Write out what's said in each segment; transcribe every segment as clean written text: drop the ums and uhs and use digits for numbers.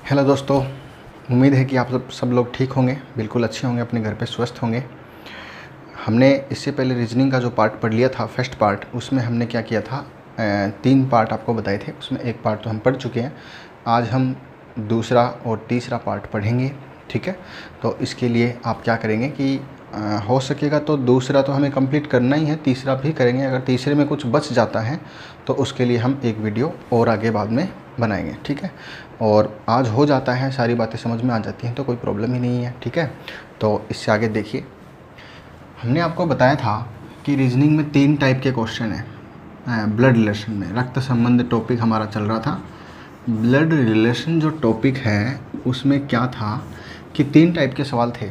Hello दोस्तों, उम्मीद है कि आप सब लोग ठीक होंगे, बिल्कुल अच्छे होंगे, अपने घर पे स्वस्थ होंगे। हमने इससे पहले रीजनिंग का जो पार्ट पढ़ लिया था, फर्स्ट पार्ट, उसमें हमने क्या किया था, 3 पार्ट आपको बताए थे। उसमें एक पार्ट तो हम पढ़ चुके हैं। आज हम दूसरा और तीसरा पार्ट पढ़ेंगे, ठीक है। तो इसके लिए आप क्या करेंगे कि हो सकेगा तो दूसरा तो हमें कंप्लीट करना ही है, तीसरा भी करेंगे। अगर तीसरे में कुछ बच जाता है तो उसके लिए हम एक वीडियो और आगे बाद में बनाएंगे, ठीक है। और आज हो जाता है, सारी बातें समझ में आ जाती हैं तो कोई प्रॉब्लम ही नहीं है, ठीक है। तो इससे आगे देखिए, हमने आपको बताया था कि रीजनिंग में 3 टाइप के क्वेश्चन हैं। ब्लड रिलेशन में रक्त संबंध टॉपिक हमारा चल रहा था। ब्लड रिलेशन जो टॉपिक है उसमें क्या था कि 3 टाइप के सवाल थे।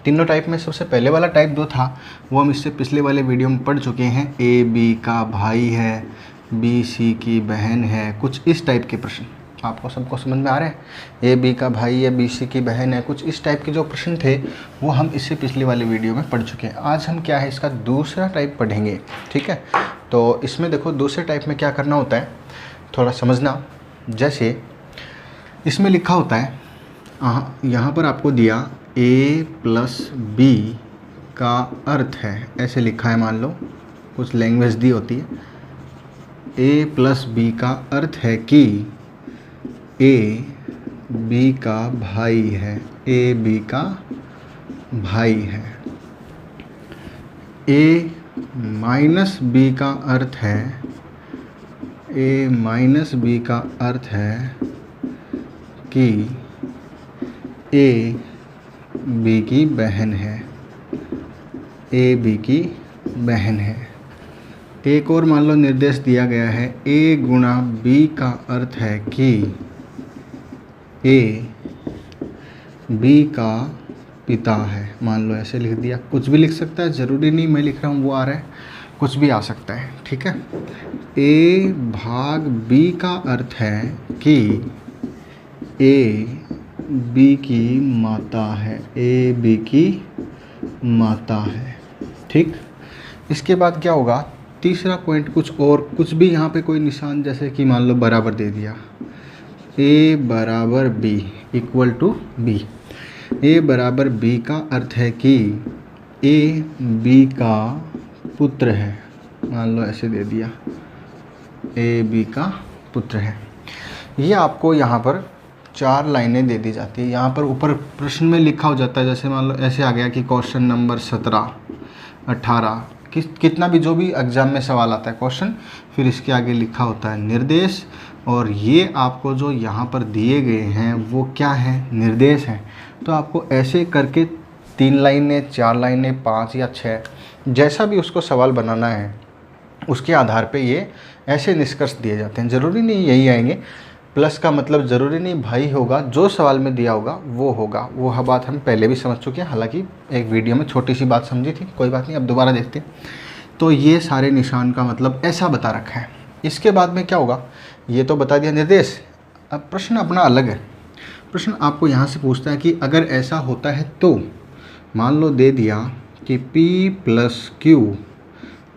तीनों टाइप में सबसे पहले वाला टाइप जो था वो हम इससे पिछले वाले वीडियो में पढ़ चुके हैं। ए बी का भाई है, बी सी की बहन है, कुछ इस टाइप के प्रश्न आपको सबको समझ में आ रहे हैं। ए बी का भाई है, बी सी की बहन है, कुछ इस टाइप के जो प्रश्न थे वो हम इससे पिछले वाले वीडियो में पढ़ चुके हैं। आज हम क्या है, इसका दूसरा टाइप पढ़ेंगे, ठीक है। तो इसमें देखो, दूसरे टाइप में क्या करना होता है थोड़ा समझना। जैसे इसमें लिखा होता है, यहाँ पर आपको दिया a प्लस बी का अर्थ है, ऐसे लिखा है। मान लो कुछ लैंग्वेज दी होती है। a प्लस बी का अर्थ है कि a b का भाई है, a b का भाई है। a माइनस b का अर्थ है, a माइनस b का अर्थ है कि a बी की बहन है, ए बी की बहन है। एक और मान लो निर्देश दिया गया है, ए गुणा बी का अर्थ है कि ए बी का पिता है। मान लो ऐसे लिख दिया, कुछ भी लिख सकता है, ज़रूरी नहीं मैं लिख रहा हूँ वो आ रहा है, कुछ भी आ सकता है, ठीक है। ए भाग बी का अर्थ है कि ए बी की माता है, ए बी की माता है, ठीक। इसके बाद क्या होगा, तीसरा पॉइंट कुछ भी यहाँ पे कोई निशान, जैसे कि मान लो बराबर दे दिया, ए बराबर बी इक्वल टू बी। ए बराबर बी का अर्थ है कि ए बी का पुत्र है, मान लो ऐसे दे दिया, ए बी का पुत्र है। ये आपको यहाँ पर 4 लाइनें दे दी जाती है। यहाँ पर ऊपर प्रश्न में लिखा हो जाता है, जैसे मान लो ऐसे आ गया कि क्वेश्चन नंबर 17, 18, कितना भी जो भी एग्ज़ाम में सवाल आता है क्वेश्चन, फिर इसके आगे लिखा होता है निर्देश। और ये आपको जो यहाँ पर दिए गए हैं वो क्या है, निर्देश हैं। तो आपको ऐसे करके 3 लाइनें, 4 लाइनें, 5 या 6, जैसा भी उसको सवाल बनाना है उसके आधार पे ये ऐसे निष्कर्ष दिए जाते हैं। ज़रूरी नहीं यही आएंगे, प्लस का मतलब ज़रूरी नहीं भाई होगा, जो सवाल में दिया होगा वो होगा। वो बात हम पहले भी समझ चुके हैं, हालांकि एक वीडियो में छोटी सी बात समझी थी, कोई बात नहीं, अब दोबारा देखते हैं। तो ये सारे निशान का मतलब ऐसा बता रखा है। इसके बाद में क्या होगा, ये तो बता दिया निर्देश। अब प्रश्न अपना अलग है। प्रश्न आपको यहाँ से पूछता है कि अगर ऐसा होता है तो, मान लो दे दिया कि p plus Q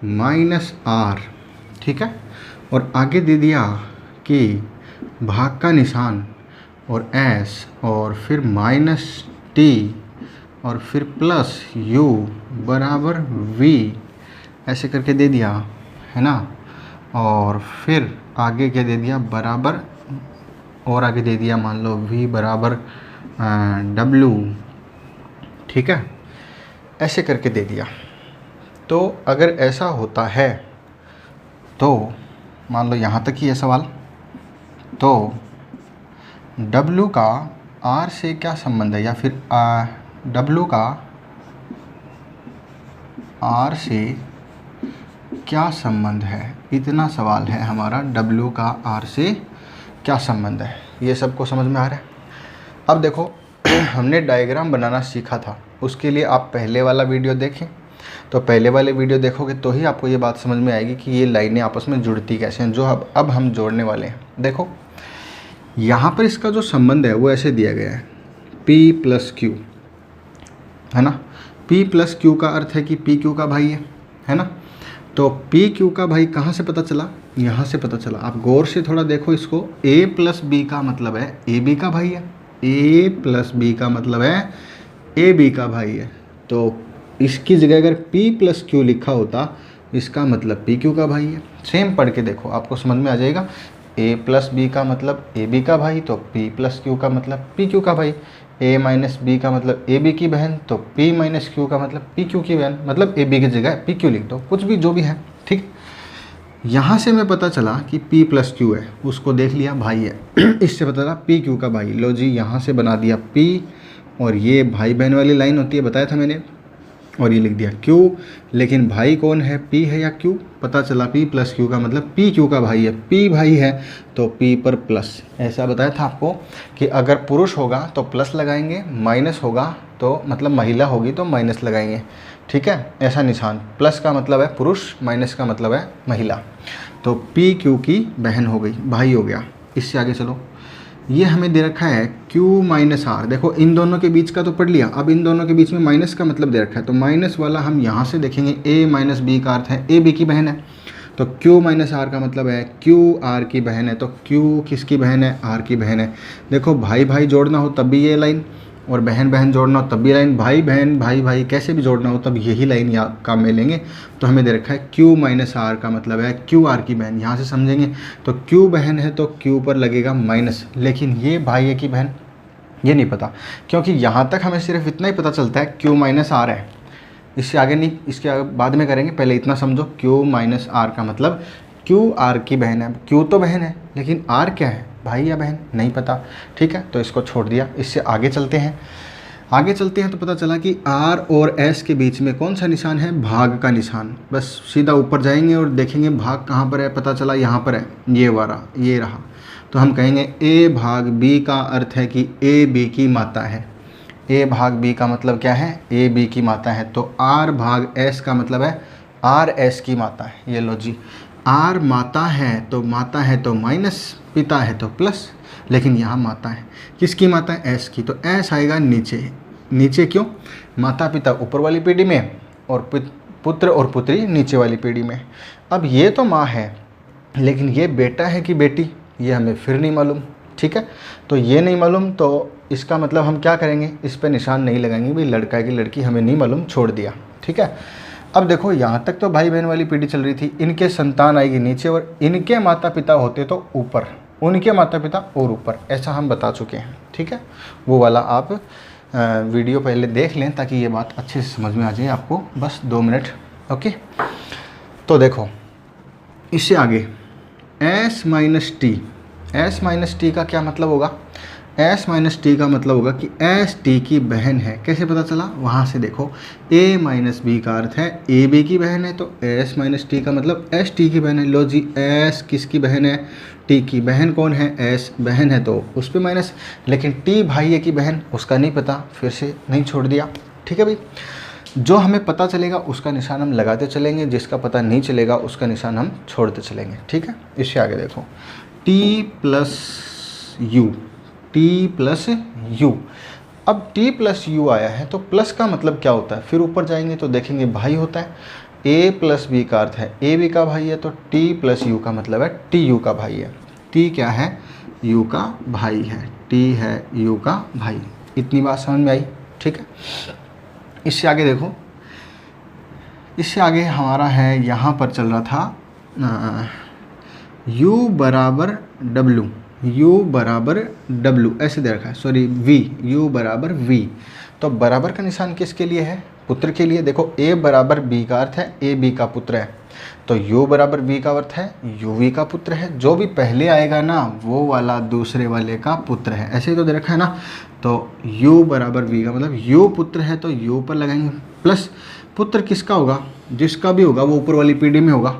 minus R, ठीक है। और आगे दे दिया कि भाग का निशान और s और फिर माइनस t और फिर प्लस u बराबर v, ऐसे करके दे दिया है ना। और फिर आगे क्या दे दिया, बराबर, और आगे दे दिया मान लो v बराबर w, ठीक है, ऐसे करके दे दिया। तो अगर ऐसा होता है तो मान लो यहाँ तक ही है सवाल, तो W का R से क्या संबंध है, या फिर W का R से क्या संबंध है, इतना सवाल है हमारा, W का R से क्या संबंध है। ये सबको समझ में आ रहा है। अब देखो हमने डायग्राम बनाना सीखा था, उसके लिए आप पहले वाला वीडियो देखें। तो पहले वाले वीडियो देखोगे तो ही आपको ये बात समझ में आएगी कि ये लाइनें आपस में जुड़ती कैसे हैं, जो अब हम जोड़ने वाले हैं। देखो यहाँ पर इसका जो संबंध है वो ऐसे दिया गया है, P प्लस क्यू, है ना। P प्लस क्यू का अर्थ है कि P क्यू का भाई है ना। तो पी क्यू का भाई कहाँ से पता चला, यहाँ से पता चला। आप गौर से थोड़ा देखो इसको, ए प्लस बी का मतलब है ए बी का भाई है, ए प्लस बी का मतलब है ए बी का भाई है। तो इसकी जगह अगर पी प्लस क्यू लिखा होता, इसका मतलब पी क्यू का भाई है। सेम पढ़ के देखो, आपको समझ में आ जाएगा। ए प्लस बी का मतलब ए बी का भाई, तो पी प्लस क्यू का मतलब पी क्यू का भाई। ए माइनस बी का मतलब ए बी की बहन, तो पी माइनस क्यू का मतलब पी क्यू की बहन, मतलब ए बी की जगह पी क्यू लिख दो, कुछ भी जो भी है, ठीक। यहाँ से मैं पता चला कि p प्लस क्यू है, उसको देख लिया भाई है इससे पता चला p क्यू का भाई। लो जी, यहाँ से बना दिया p, और ये भाई बहन वाली लाइन होती है, बताया था मैंने, और ये लिख दिया q। लेकिन भाई कौन है, p है या q? पता चला p प्लस q का मतलब p q का भाई है। p भाई है तो p पर प्लस। ऐसा बताया था आपको कि अगर पुरुष होगा तो प्लस लगाएंगे, माइनस होगा तो मतलब महिला होगी तो माइनस लगाएंगे, ठीक है। ऐसा निशान, प्लस का मतलब है पुरुष, माइनस का मतलब है महिला। तो पी क्यू की बहन हो गई, भाई हो गया। इससे आगे चलो, ये हमें दे रखा है Q माइनस आर। देखो इन दोनों के बीच का तो पढ़ लिया, अब इन दोनों के बीच में माइनस का मतलब दे रखा है, तो माइनस वाला हम यहाँ से देखेंगे। A माइनस बी का अर्थ है A B की बहन है, तो Q माइनस आर का मतलब है Q R की बहन है। तो Q किसकी बहन है, R की बहन है। देखो भाई भाई जोड़ना हो तब भी ये लाइन, और बहन बहन जोड़ना हो तब भी लाइन, भाई बहन भाई भाई कैसे भी जोड़ना हो तब यही लाइन या काम में लेंगे। तो हमें दे रखा है Q माइनस आर का मतलब है Q R की बहन। यहाँ से समझेंगे तो Q बहन है तो Q पर लगेगा माइनस, लेकिन ये भाई है की बहन ये नहीं पता, क्योंकि यहाँ तक हमें सिर्फ इतना ही पता चलता है Q माइनस आर है, इससे आगे नहीं, इसके आगे बाद में करेंगे, पहले इतना समझो। Q माइनस आर का मतलब Q R की बहन है। Q तो बहन है, लेकिन R क्या है, भाई या बहन नहीं पता, ठीक है। तो इसको छोड़ दिया। इससे आगे चलते हैं, आगे चलते हैं तो पता चला कि R और S के बीच में कौन सा निशान है, भाग का निशान। बस सीधा ऊपर जाएंगे और देखेंगे भाग कहाँ पर है, पता चला यहाँ पर है, ये वाला, ये रहा। तो हम कहेंगे A भाग B का अर्थ है कि A B की माता है। A भाग B का मतलब क्या है, A B की माता है। तो R भाग S का मतलब है R S की माता है। ये लो जी, R माता है तो माइनस, पिता है तो प्लस, लेकिन यहाँ माता है, किसकी माता है, S की। तो S आएगा नीचे, नीचे क्यों, माता पिता ऊपर वाली पीढ़ी में और पुत्र और पुत्री नीचे वाली पीढ़ी में। अब ये तो माँ है, लेकिन ये बेटा है कि बेटी, ये हमें फिर नहीं मालूम, ठीक है। तो ये नहीं मालूम, तो इसका मतलब हम क्या करेंगे, इस पर निशान नहीं लगाएंगे, भाई लड़का है कि लड़की हमें नहीं मालूम, छोड़ दिया, ठीक है। अब देखो यहाँ तक तो भाई बहन वाली पीढ़ी चल रही थी, इनके संतान आएगी नीचे और इनके माता पिता होते तो ऊपर, उनके माता पिता और ऊपर, ऐसा हम बता चुके हैं, ठीक है। वो वाला आप वीडियो पहले देख लें ताकि ये बात अच्छे से समझ में आ जाए आपको, बस 2 मिनट, ओके। तो देखो इससे आगे S minus T, S minus T का क्या मतलब होगा, S माइनस टी का मतलब होगा कि S T की बहन है। कैसे पता चला, वहाँ से देखो, A माइनस बी का अर्थ है A B की बहन है, तो S माइनस टी का मतलब S T की बहन है। लो जी, S किसकी बहन है, T की। बहन कौन है, S बहन है तो उस पर माइनस, लेकिन T भाई है की बहन, उसका नहीं पता, फिर से नहीं छोड़ दिया, ठीक है भाई। जो हमें पता चलेगा उसका निशान हम लगाते चलेंगे, जिसका पता नहीं चलेगा उसका निशान हम छोड़ते चलेंगे, ठीक है। इससे आगे देखो, T plus U, T plus U। अब T प्लस U आया है तो प्लस का मतलब क्या होता है, फिर ऊपर जाएंगे तो देखेंगे भाई होता है। A प्लस B का अर्थ है A B का भाई है, तो T प्लस U का मतलब है T U का भाई है। T क्या है, U का भाई है, T है U का भाई। इतनी बात समझ में आई, ठीक है। इससे आगे देखो, इससे आगे हमारा है, यहाँ पर चल रहा था U बराबर W, U बराबर W ऐसे दे रखा है, सॉरी V, U बराबर V। तो बराबर का निशान किसके लिए है, पुत्र के लिए। देखो A बराबर B का अर्थ है A B का पुत्र है, तो U बराबर V का अर्थ है U V का पुत्र है। जो भी पहले आएगा ना वो वाला दूसरे वाले का पुत्र है, ऐसे ही तो दे रखा है ना। तो U बराबर V का मतलब U पुत्र है तो U पर लगाएंगे प्लस। पुत्र किसका होगा, जिसका भी होगा वो ऊपर वाली पीढ़ी में होगा,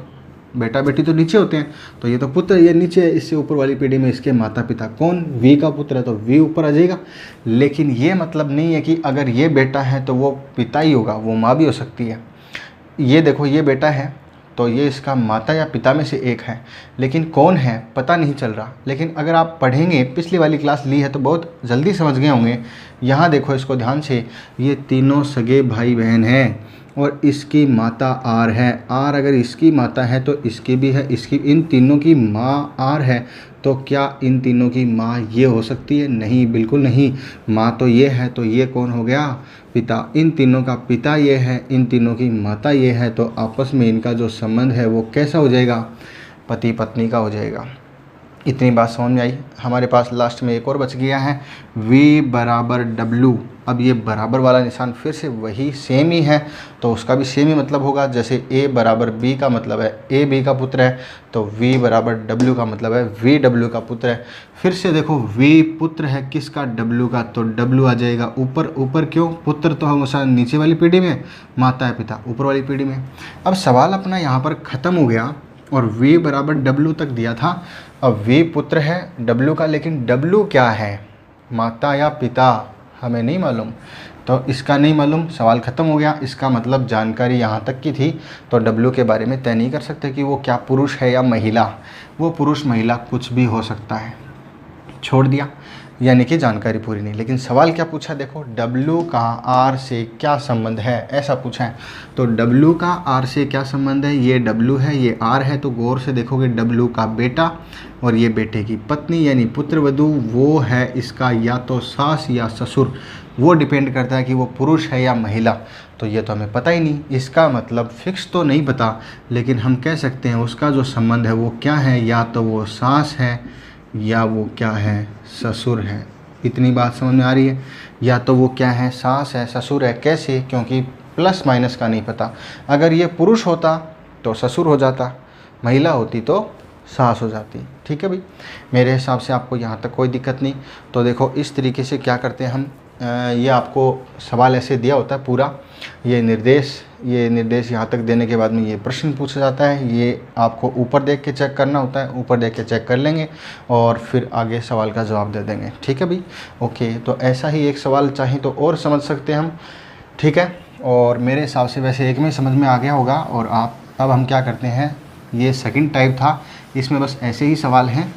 बेटा बेटी तो नीचे होते हैं, तो ये तो पुत्र ये नीचे है, इससे ऊपर वाली पीढ़ी में इसके माता पिता कौन, V का पुत्र है तो V ऊपर आ जाएगा। लेकिन ये मतलब नहीं है कि अगर ये बेटा है तो वो पिता ही होगा, वो माँ भी हो सकती है। ये देखो ये बेटा है तो ये इसका माता या पिता में से एक है, लेकिन कौन है पता नहीं चल रहा। लेकिन अगर आप पढ़ेंगे, पिछली वाली क्लास ली है तो बहुत जल्दी समझ गए होंगे। यहाँ देखो इसको ध्यान से, ये तीनों सगे भाई बहन हैं और इसकी माता आर है। आर अगर इसकी माता है तो इसकी भी है, इसकी, इन तीनों की माँ आर है, तो क्या इन तीनों की माँ ये हो सकती है? नहीं, बिल्कुल नहीं। माँ तो ये है, तो ये कौन हो गया? पिता। इन तीनों का पिता ये है, इन तीनों की माता ये है, तो आपस में इनका जो संबंध है वो कैसा हो जाएगा? पति पत्नी का हो जाएगा। इतनी बात समझ में आई। हमारे पास लास्ट में एक और बच गया है, v बराबर w। अब ये बराबर वाला निशान फिर से वही सेम ही है, तो उसका भी सेम ही मतलब होगा। जैसे a बराबर b का मतलब है a b का पुत्र है, तो v बराबर w का मतलब है v w का पुत्र है। फिर से देखो, v पुत्र है किसका? w का, तो w आ जाएगा ऊपर। ऊपर क्यों? पुत्र तो हमेशा नीचे वाली पीढ़ी में, माता है पिता ऊपर वाली पीढ़ी में। अब सवाल अपना यहाँ पर ख़त्म हो गया और v बराबर w तक दिया था। अब v पुत्र है w का, लेकिन w क्या है? माता या पिता? हमें नहीं मालूम, तो इसका नहीं मालूम, सवाल ख़त्म हो गया। इसका मतलब जानकारी यहाँ तक की थी, तो w के बारे में तय नहीं कर सकते कि वो क्या पुरुष है या महिला। वो पुरुष महिला कुछ भी हो सकता है, छोड़ दिया, यानी कि जानकारी पूरी नहीं। लेकिन सवाल क्या पूछा देखो, W का R से क्या संबंध है, ऐसा पूछा है। तो W का R से क्या संबंध है? ये W है, ये R है, तो गौर से देखोगे W का बेटा और ये बेटे की पत्नी यानी पुत्रवधू, वो है इसका या तो सास या ससुर। वो डिपेंड करता है कि वो पुरुष है या महिला, तो ये तो हमें पता ही नहीं। इसका मतलब फिक्स तो नहीं पता, लेकिन हम कह सकते हैं उसका जो संबंध है वो क्या है, या तो वो सास है या वो क्या है? ससुर है। इतनी बात समझ में आ रही है? या तो वो क्या है? सास है, ससुर है। कैसे? क्योंकि प्लस माइनस का नहीं पता। अगर ये पुरुष होता तो ससुर हो जाता, महिला होती तो सास हो जाती। ठीक है भाई, मेरे हिसाब से आपको यहाँ तक कोई दिक्कत नहीं। तो देखो इस तरीके से क्या करते हैं हम, ये आपको सवाल ऐसे दिया होता है पूरा, ये निर्देश यहाँ तक देने के बाद में ये प्रश्न पूछा जाता है। ये आपको ऊपर देख के चेक करना होता है, ऊपर देख के चेक कर लेंगे और फिर आगे सवाल का जवाब दे देंगे। ठीक है भाई, ओके। तो ऐसा ही एक सवाल चाहे तो और समझ सकते हैं हम, ठीक है। और मेरे हिसाब से वैसे एक में समझ में आ गया होगा। और अब हम क्या करते हैं, ये सेकंड टाइप था, इसमें बस ऐसे ही सवाल हैं,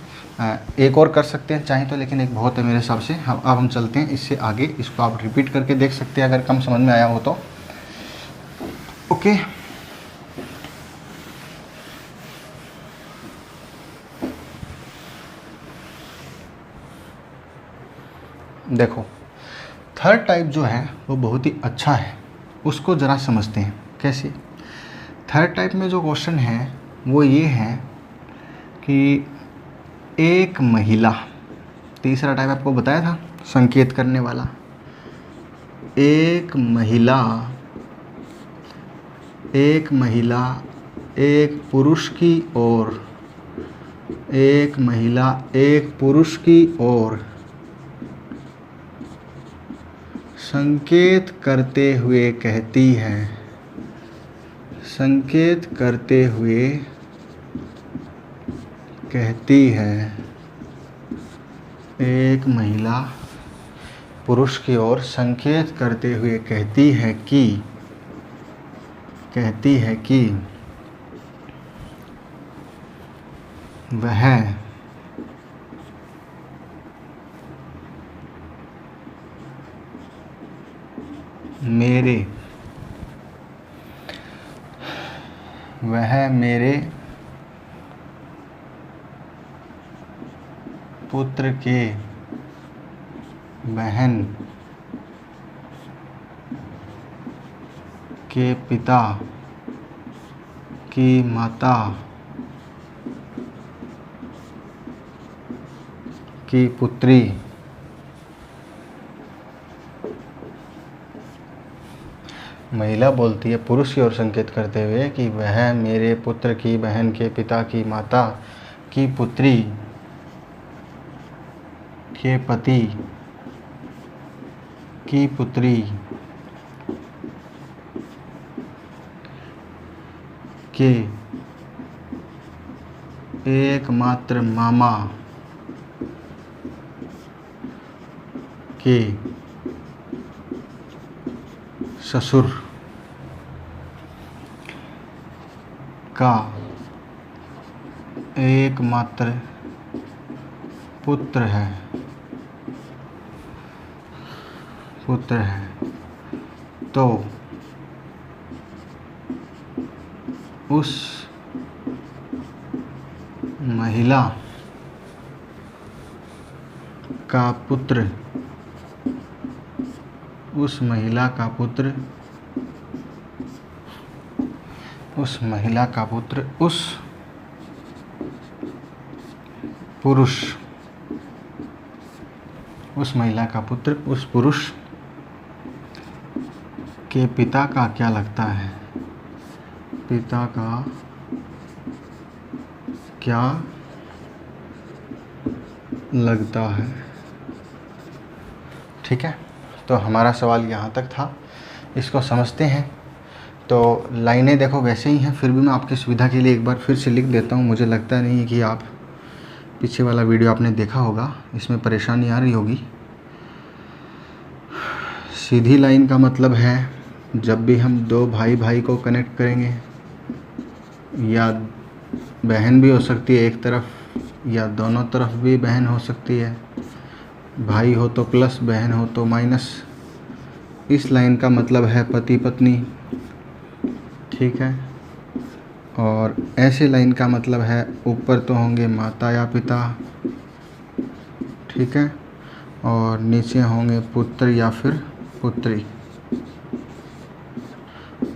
एक और कर सकते हैं चाहे तो, लेकिन एक बहुत है मेरे हिसाब से। अब हम चलते हैं इससे आगे, इसको आप रिपीट करके देख सकते हैं अगर कम समझ में आया हो तो। ओके, देखो थर्ड टाइप जो है वो बहुत ही अच्छा है, उसको ज़रा समझते हैं कैसे। थर्ड टाइप में जो क्वेश्चन है वो ये है कि एक महिला, तीसरा टाइप आपको बताया था संकेत करने वाला, एक महिला एक पुरुष की ओर, एक महिला एक पुरुष की ओर संकेत करते हुए कहती है, संकेत करते हुए कहती है, एक महिला पुरुष की ओर संकेत करते हुए कहती है कि वह मेरे पुत्र के बहन के पिता की माता की पुत्री महिला बोलती है पुरुष की ओर संकेत करते हुए कि वह मेरे पुत्र की बहन के पिता की माता की पुत्री के पति की पुत्री के एकमात्र मामा के ससुर का एकमात्र पुत्र है, तो उस महिला का पुत्र, उस महिला का पुत्र, उस महिला का पुत्र, उस पुरुष, उस महिला का पुत्र उस पुरुष के पिता का क्या लगता है, पिता का क्या लगता है। ठीक है, तो हमारा सवाल यहाँ तक था, इसको समझते हैं। तो लाइनें देखो वैसे ही हैं, फिर भी मैं आपकी सुविधा के लिए एक बार फिर से लिख देता हूँ। मुझे लगता नहीं है कि आप पीछे वाला वीडियो आपने देखा होगा, इसमें परेशानी आ रही होगी। सीधी लाइन का मतलब है जब भी हम दो भाई भाई को कनेक्ट करेंगे, या बहन भी हो सकती है एक तरफ, या दोनों तरफ भी बहन हो सकती है, भाई हो तो प्लस, बहन हो तो माइनस। इस लाइन का मतलब है पति पत्नी। ठीक है, और ऐसे लाइन का मतलब है ऊपर तो होंगे माता या पिता, ठीक है, और नीचे होंगे पुत्र या फिर पुत्री।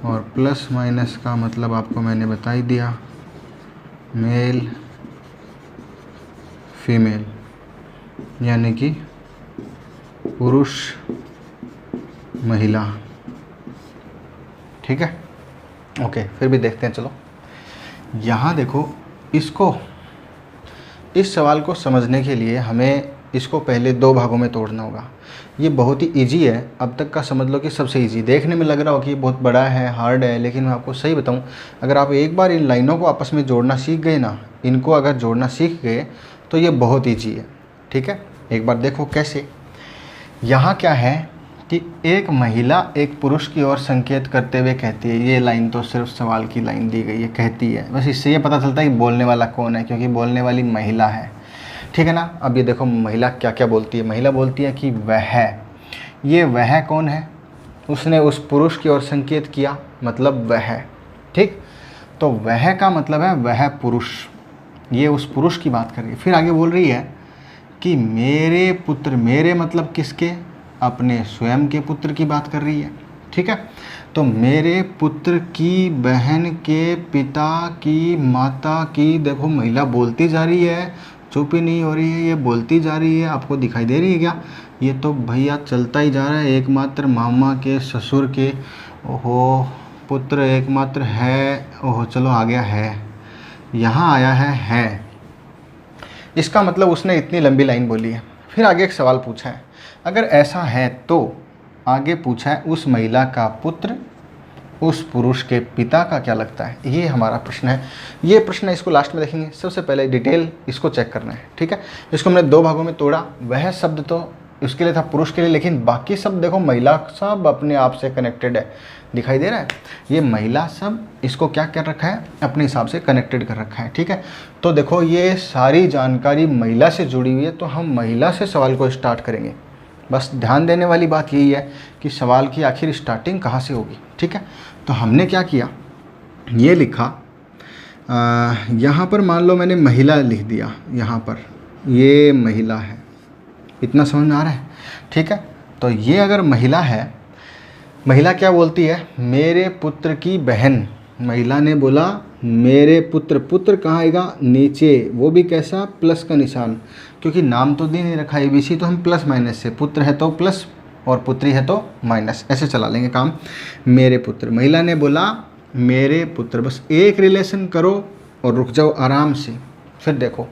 और प्लस माइनस का मतलब आपको मैंने बता ही दिया, मेल फीमेल, यानी कि पुरुष महिला। ठीक है, ओके, फिर भी देखते हैं। चलो यहाँ देखो, इसको, इस सवाल को समझने के लिए हमें इसको पहले दो भागों में तोड़ना होगा। ये बहुत ही इजी है, अब तक का समझ लो कि सबसे इजी। देखने में लग रहा हो कि ये बहुत बड़ा है, हार्ड है, लेकिन मैं आपको सही बताऊं, अगर आप एक बार इन लाइनों को आपस में जोड़ना सीख गए ना, इनको अगर जोड़ना सीख गए तो ये बहुत ईजी है। ठीक है, एक बार देखो कैसे। यहाँ क्या है कि एक महिला एक पुरुष की ओर संकेत करते हुए कहती है, ये लाइन तो सिर्फ सवाल की लाइन दी गई है, कहती है, बस इससे ये पता चलता है कि बोलने वाला कौन है, क्योंकि बोलने वाली महिला है। ठीक है ना। अब ये देखो महिला क्या क्या बोलती है। महिला बोलती है कि वह, ये वह कौन है, उसने उस पुरुष की ओर संकेत किया, मतलब वह। ठीक, तो वह का मतलब है वह पुरुष, ये उस पुरुष की बात कर रही है। फिर आगे बोल रही है कि मेरे पुत्र, मेरे मतलब किसके, अपने स्वयं के पुत्र की बात कर रही है। ठीक है, तो मेरे पुत्र की बहन के पिता की माता की, देखो महिला बोलती जा रही है, चुप ही नहीं हो रही है, ये बोलती जा रही है। आपको दिखाई दे रही है क्या, ये तो भैया चलता ही जा रहा है। एकमात्र मामा के, ससुर के, ओहो, पुत्र एकमात्र है, ओहो, चलो आ गया है, यहाँ आया है। इसका मतलब उसने इतनी लंबी लाइन बोली है। फिर आगे एक सवाल पूछा है, अगर ऐसा है तो आगे पूछा है उस महिला का पुत्र उस पुरुष के पिता का क्या लगता है, ये हमारा प्रश्न है। ये प्रश्न इसको लास्ट में देखेंगे, सबसे पहले डिटेल इसको चेक करना है। ठीक है, इसको हमने दो भागों में तोड़ा। वह शब्द तो उसके लिए था, पुरुष के लिए, लेकिन बाकी सब देखो महिला सब अपने आप से कनेक्टेड है, दिखाई दे रहा है। ये महिला सब इसको क्या कर रखा है, अपने हिसाब से कनेक्टेड कर रखा है। ठीक है, तो देखो ये सारी जानकारी महिला से जुड़ी हुई है, तो हम महिला से सवाल को स्टार्ट करेंगे। बस ध्यान देने वाली बात यही है कि सवाल की आखिर स्टार्टिंग कहाँ से होगी। ठीक है, तो हमने क्या किया, ये लिखा, यहाँ पर मान लो मैंने महिला लिख दिया, यहाँ पर ये महिला है, इतना समझ में आ रहा है। ठीक है, तो ये अगर महिला है, महिला क्या बोलती है, मेरे पुत्र की बहन। महिला ने बोला मेरे पुत्र, पुत्र कहाँ आएगा, नीचे, वो भी कैसा, प्लस का निशान, क्योंकि नाम तो दे नहीं रखा एबीसी, तो हम प्लस माइनस से, पुत्र है तो प्लस और पुत्री है तो माइनस, ऐसे चला लेंगे काम। मेरे पुत्र, महिला ने बोला मेरे पुत्र, बस एक रिलेशन करो और रुक जाओ आराम से। फिर देखो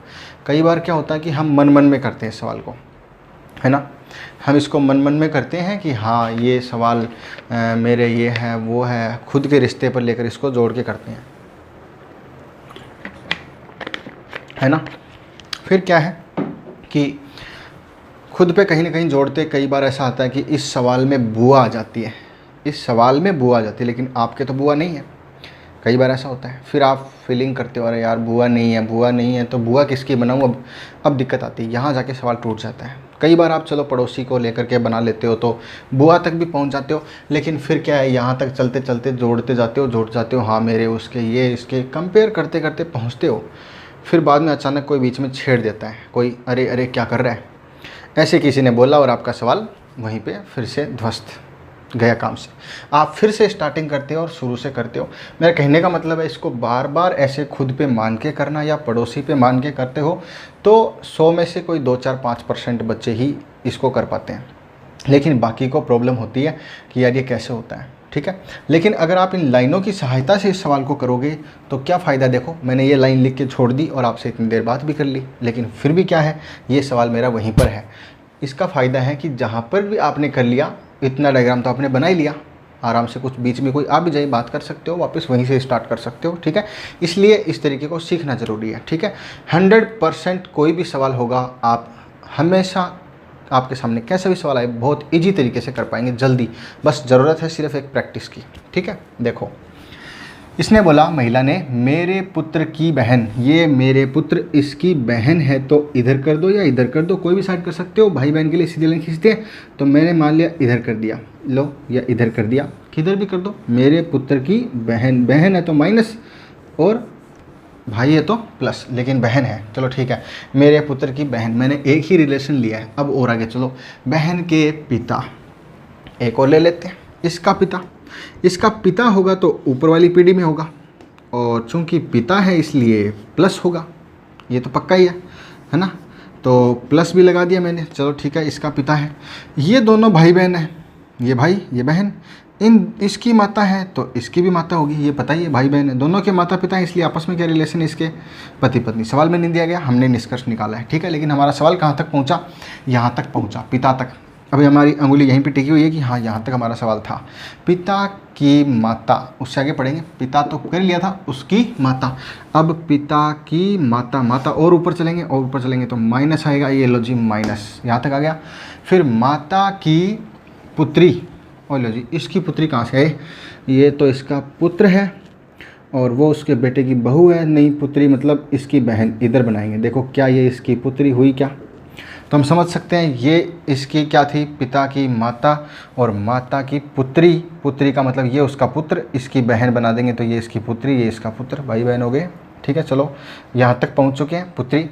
कई बार क्या होता है कि हम मन मन में करते हैं सवाल को, है ना, हम इसको मन मन में करते हैं कि हाँ ये सवाल मेरे ये है वो है, खुद के रिश्ते पर लेकर इसको जोड़ के करते हैं, है ना। फिर क्या है कि खुद पे कहीं ना कहीं जोड़ते, कई बार ऐसा आता है कि इस सवाल में बुआ आ जाती है, इस सवाल में बुआ आ जाती है, लेकिन आपके तो बुआ नहीं है, कई बार ऐसा होता है। फिर आप फीलिंग करते हो अरे यार बुआ नहीं है, बुआ नहीं है, तो बुआ किसकी बनाऊँ, अब दिक्कत आती है, यहाँ जाके सवाल टूट जाता है। कई बार आप चलो पड़ोसी को लेकर के बना लेते हो तो बुआ तक भी पहुंच जाते हो, लेकिन फिर क्या है, यहाँ तक चलते चलते जोड़ते जाते हो, हाँ मेरे उसके ये इसके कंपेयर करते करते पहुँचते हो। फिर बाद में अचानक कोई बीच में छेड़ देता है, कोई अरे अरे क्या कर रहा है, ऐसे किसी ने बोला और आपका सवाल वहीं पे फिर से ध्वस्त गया काम से। आप फिर से स्टार्टिंग करते हो और शुरू से करते हो। मेरा कहने का मतलब है, इसको बार बार ऐसे खुद पे मान के करना या पड़ोसी पे मान के करते हो तो 100 में से कोई 2-4-5% बच्चे ही इसको कर पाते हैं, लेकिन बाकी को प्रॉब्लम होती है कि यार ये कैसे होता है। ठीक है, लेकिन अगर आप इन लाइनों की सहायता से इस सवाल को करोगे तो क्या फ़ायदा। देखो मैंने ये लाइन लिख के छोड़ दी और आपसे इतनी देर बात भी कर ली, लेकिन फिर भी क्या है, ये सवाल मेरा वहीं पर है। इसका फ़ायदा है कि जहाँ पर भी आपने कर लिया, इतना डायग्राम तो आपने बना ही लिया, आराम से कुछ बीच में कोई आ भी जाए बात कर सकते हो, वापस वहीं से स्टार्ट कर सकते हो। ठीक है, इसलिए इस तरीके को सीखना ज़रूरी है। ठीक है, 100% कोई भी सवाल होगा, आप हमेशा आपके सामने कैसा भी सवाल आए बहुत इजी तरीके से कर पाएंगे जल्दी, बस ज़रूरत है सिर्फ एक प्रैक्टिस की। ठीक है, देखो इसने बोला, महिला ने, मेरे पुत्र की बहन, ये मेरे पुत्र इसकी बहन है, तो इधर कर दो या इधर कर दो, कोई भी साइड कर सकते हो। भाई बहन के लिए सीधी लाइन खींचते हैं, तो मैंने मान लिया इधर कर दिया, लो, या इधर कर दिया, किधर भी कर दो। मेरे पुत्र की बहन, बहन है तो माइनस और भाई है तो प्लस, लेकिन बहन है, चलो ठीक है, मेरे पुत्र की बहन, मैंने एक ही रिलेशन लिया है। अब और आगे चलो, बहन के पिता, एक और ले लेते हैं, इसका पिता, इसका पिता होगा तो ऊपर वाली पीढ़ी में होगा, और चूंकि पिता है इसलिए प्लस होगा, ये तो पक्का ही है ना, तो प्लस भी लगा दिया मैंने। चलो ठीक है, इसका पिता है, ये दोनों भाई बहन है, ये भाई ये बहन, इसकी माता है तो इसकी भी माता होगी, ये पता ही है, भाई बहन है, दोनों के माता पिता हैं, इसलिए आपस में क्या रिलेशन है, इसके पति पत्नी। सवाल में नहीं दिया गया, हमने निष्कर्ष निकाला है। ठीक है, लेकिन हमारा सवाल कहाँ तक पहुँचा, यहाँ तक पहुँचा, पिता तक। अभी हमारी अंगुली यहीं पे टिकी हुई है कि हाँ यहाँ तक हमारा सवाल था। पिता की माता, उससे आगे पढ़ेंगे, पिता तो कर लिया था, उसकी माता। अब पिता की माता, माता और ऊपर चलेंगे, और ऊपर चलेंगे तो माइनस आएगा, ये लो जी माइनस, यहाँ तक आ गया। फिर माता की पुत्री, और लो जी इसकी पुत्री कहाँ से है, ये तो इसका पुत्र है और वो उसके बेटे की बहू है, नहीं पुत्री मतलब इसकी बहन, इधर बनाएंगे। देखो क्या ये इसकी पुत्री हुई क्या, तो हम समझ सकते हैं ये इसकी क्या थी, पिता की माता और माता की पुत्री, पुत्री का मतलब ये उसका पुत्र, इसकी बहन बना देंगे तो ये इसकी पुत्री, ये इसका पुत्र, भाई बहन हो गए। ठीक है, चलो यहाँ तक पहुँच चुके हैं। पुत्री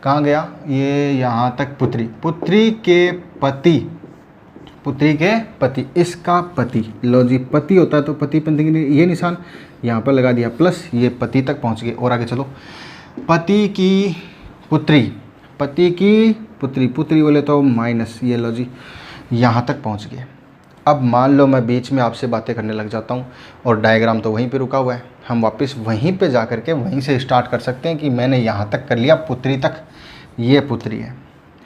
कहाँ गया, ये यहाँ तक पुत्री, पुत्री के पति, पुत्री के पति, इसका पति, लो जी पति होता है तो पति पत्नी के लिए ये निशान यहाँ पर लगा दिया प्लस, ये पति तक पहुँच गए। और आगे चलो, पति की पुत्री, पति की पुत्री, पुत्री बोले तो माइनस, ये लो जी यहाँ तक पहुँच गए। अब मान लो मैं बीच में आपसे बातें करने लग जाता हूँ और डायग्राम तो वहीं पे रुका हुआ है, हम वापस वहीं पे जा कर के वहीं से स्टार्ट कर सकते हैं कि मैंने यहाँ तक कर लिया, पुत्री तक, ये पुत्री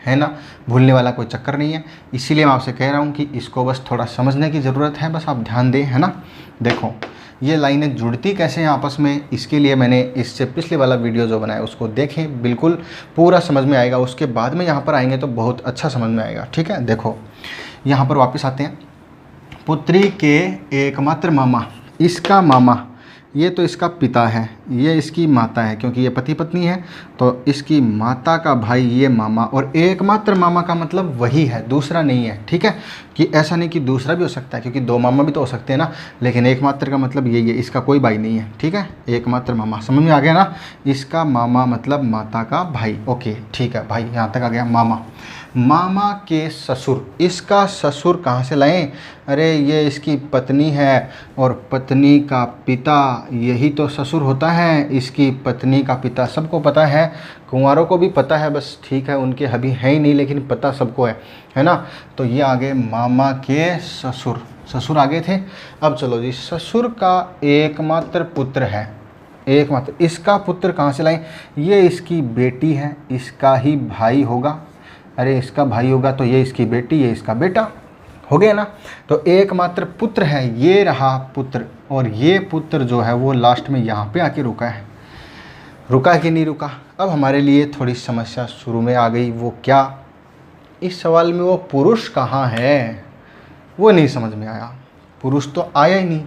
है ना, भूलने वाला कोई चक्कर नहीं है। इसीलिए मैं आपसे कह रहा हूँ कि इसको बस थोड़ा समझने की ज़रूरत है, बस आप ध्यान दें, है ना। देखो ये लाइनें जुड़ती कैसे हैं आपस में, इसके लिए मैंने इससे पिछले वाला वीडियो जो बनाया उसको देखें, बिल्कुल पूरा समझ में आएगा। उसके बाद में यहाँ पर आएंगे तो बहुत अच्छा समझ में आएगा। ठीक है, देखो यहाँ पर वापस आते हैं, पुत्री के एकमात्र मामा, इसका मामा, ये तो इसका पिता है, ये इसकी माता है, क्योंकि ये पति पत्नी है तो इसकी माता का भाई ये मामा, और एकमात्र मामा का मतलब वही है, दूसरा नहीं है। ठीक है, कि ऐसा नहीं कि दूसरा भी हो सकता है, क्योंकि दो मामा भी तो हो सकते हैं ना, लेकिन एकमात्र का मतलब यही है, इसका कोई भाई नहीं है। ठीक है, एकमात्र मामा, समझ में आ गया ना, इसका मामा मतलब माता का भाई। ओके ठीक है भाई, यहाँ तक आ गया। मामा, मामा के ससुर, इसका ससुर कहाँ से लाएं, अरे ये इसकी पत्नी है और पत्नी का पिता, यही तो ससुर होता है, इसकी पत्नी का पिता, सबको पता है, कुंवारों को भी पता है, बस ठीक है उनके अभी है ही नहीं लेकिन पता सबको है ना। तो ये आगे मामा के ससुर, ससुर आगे थे। अब चलो जी, ससुर का एकमात्र पुत्र है, एकमात्र, इसका पुत्र कहाँ से लाएं, ये इसकी बेटी है, इसका ही भाई होगा, अरे इसका भाई होगा तो ये इसकी बेटी, ये इसका बेटा, हो गया ना। तो एकमात्र पुत्र है, ये रहा पुत्र, और ये पुत्र जो है वो लास्ट में यहाँ पे आके रुका है, रुका कि नहीं रुका। अब हमारे लिए थोड़ी समस्या शुरू में आ गई, वो क्या, इस सवाल में वो पुरुष कहाँ है, वो नहीं समझ में आया, पुरुष तो आया ही नहीं,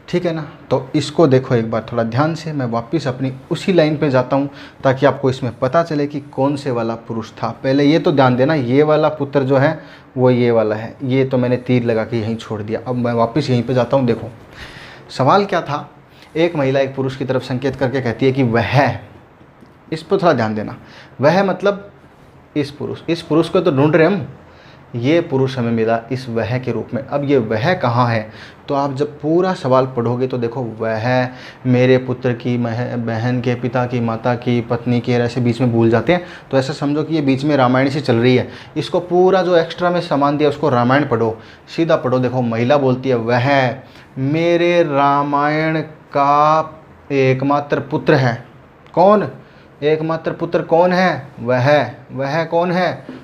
ठीक है ना। तो इसको देखो एक बार थोड़ा ध्यान से, मैं वापस अपनी उसी लाइन पे जाता हूँ ताकि आपको इसमें पता चले कि कौन से वाला पुरुष था। पहले ये तो ध्यान देना, ये वाला पुत्र जो है वो ये वाला है, ये तो मैंने तीर लगा के यहीं छोड़ दिया। अब मैं वापस यहीं पे जाता हूँ। देखो सवाल क्या था, एक महिला एक पुरुष की तरफ संकेत करके कहती है कि वह, इस पर थोड़ा ध्यान देना, वह मतलब इस पुरुष को तो ढूंढ रहे हम, ये पुरुष हमें मिला इस वह के रूप में। अब ये वह कहाँ है, तो आप जब पूरा सवाल पढ़ोगे तो देखो वह मेरे पुत्र की, बहन के, पिता की, माता की, पत्नी की, ऐसे बीच में भूल जाते हैं। तो ऐसा समझो कि ये बीच में रामायण से चल रही है, इसको पूरा जो एक्स्ट्रा में सामान दिया उसको रामायण पढ़ो, सीधा पढ़ो। देखो महिला बोलती है वह मेरे रामायण का एकमात्र पुत्र है। कौन एकमात्र पुत्र कौन है? वह कौन है?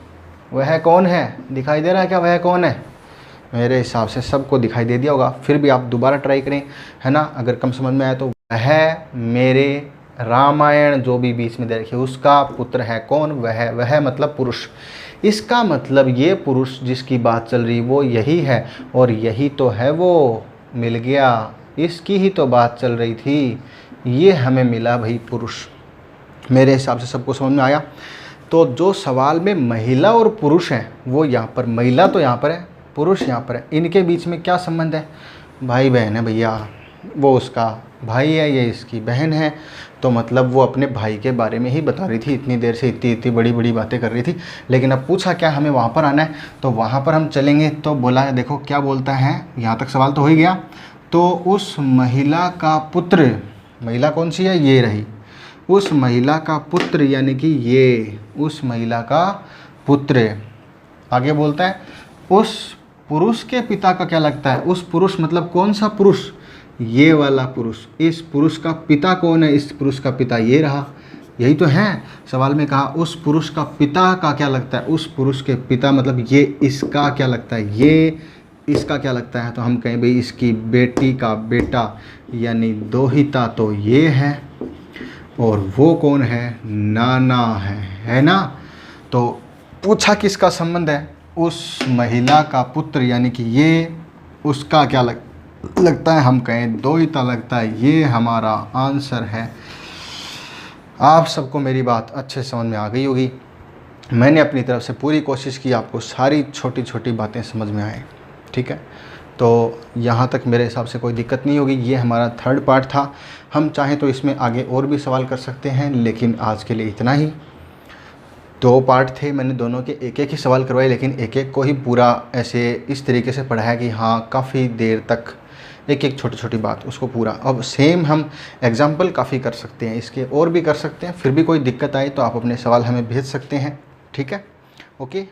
वह कौन है? दिखाई दे रहा है क्या वह कौन है? मेरे हिसाब से सबको दिखाई दे दिया होगा, फिर भी आप दोबारा ट्राई करें, है ना। अगर कम समझ में आए तो वह मेरे रामायण जो भी बीच में दे रखिए उसका पुत्र है। कौन? वह मतलब पुरुष। इसका मतलब ये पुरुष जिसकी बात चल रही वो यही है, और यही तो है वो, मिल गया, इसकी ही तो बात चल रही थी, ये हमें मिला भाई पुरुष। मेरे हिसाब से सबको समझ में आया। तो जो सवाल में महिला और पुरुष हैं वो यहाँ पर, महिला तो यहाँ पर है, पुरुष यहाँ पर है, इनके बीच में क्या संबंध है? भाई बहन है भैया, वो उसका भाई है, ये इसकी बहन है। तो मतलब वो अपने भाई के बारे में ही बता रही थी, इतनी देर से इतनी बड़ी बड़ी बातें कर रही थी। लेकिन अब पूछा क्या, हमें वहाँ पर आना है, तो वहाँ पर हम चलेंगे। तो बोला है, देखो क्या बोलता है, यहाँ तक सवाल तो हो ही गया। तो उस महिला का पुत्र, महिला कौन सी है? ये रही, उस महिला का पुत्र, यानी कि ये उस महिला का पुत्र। आगे बोलता है उस पुरुष के पिता का क्या लगता है? उस पुरुष मतलब कौन सा पुरुष? ये वाला पुरुष। इस पुरुष का पिता कौन है? इस पुरुष का पिता ये रहा, यही तो है। सवाल में कहा उस पुरुष का पिता का क्या लगता है? उस पुरुष के पिता मतलब ये इसका क्या लगता है? ये इसका क्या लगता है? तो हम कहें भाई इसकी बेटी का बेटा, यानी दोहिता तो ये है, और वो कौन है? नाना है ना। तो पूछा किसका संबंध है? उस महिला का पुत्र, यानी कि ये उसका क्या लगता है? हम कहें दोहिता लगता है। ये हमारा आंसर है। आप सबको मेरी बात अच्छे समझ में आ गई होगी। मैंने अपनी तरफ से पूरी कोशिश की आपको सारी छोटी छोटी बातें समझ में आए, ठीक है। तो यहाँ तक मेरे हिसाब से कोई दिक्कत नहीं होगी। ये हमारा थर्ड पार्ट था। हम चाहें तो इसमें आगे और भी सवाल कर सकते हैं, लेकिन आज के लिए इतना ही। 2 पार्ट थे, मैंने दोनों के एक एक ही सवाल करवाए, लेकिन एक एक को ही पूरा ऐसे इस तरीके से पढ़ाया कि हाँ काफ़ी देर तक एक एक छोटी छोटी बात उसको पूरा। अब सेम हम एग्जाम्पल काफ़ी कर सकते हैं, इसके और भी कर सकते हैं। फिर भी कोई दिक्कत आए तो आप अपने सवाल हमें भेज सकते हैं, ठीक है। ओके।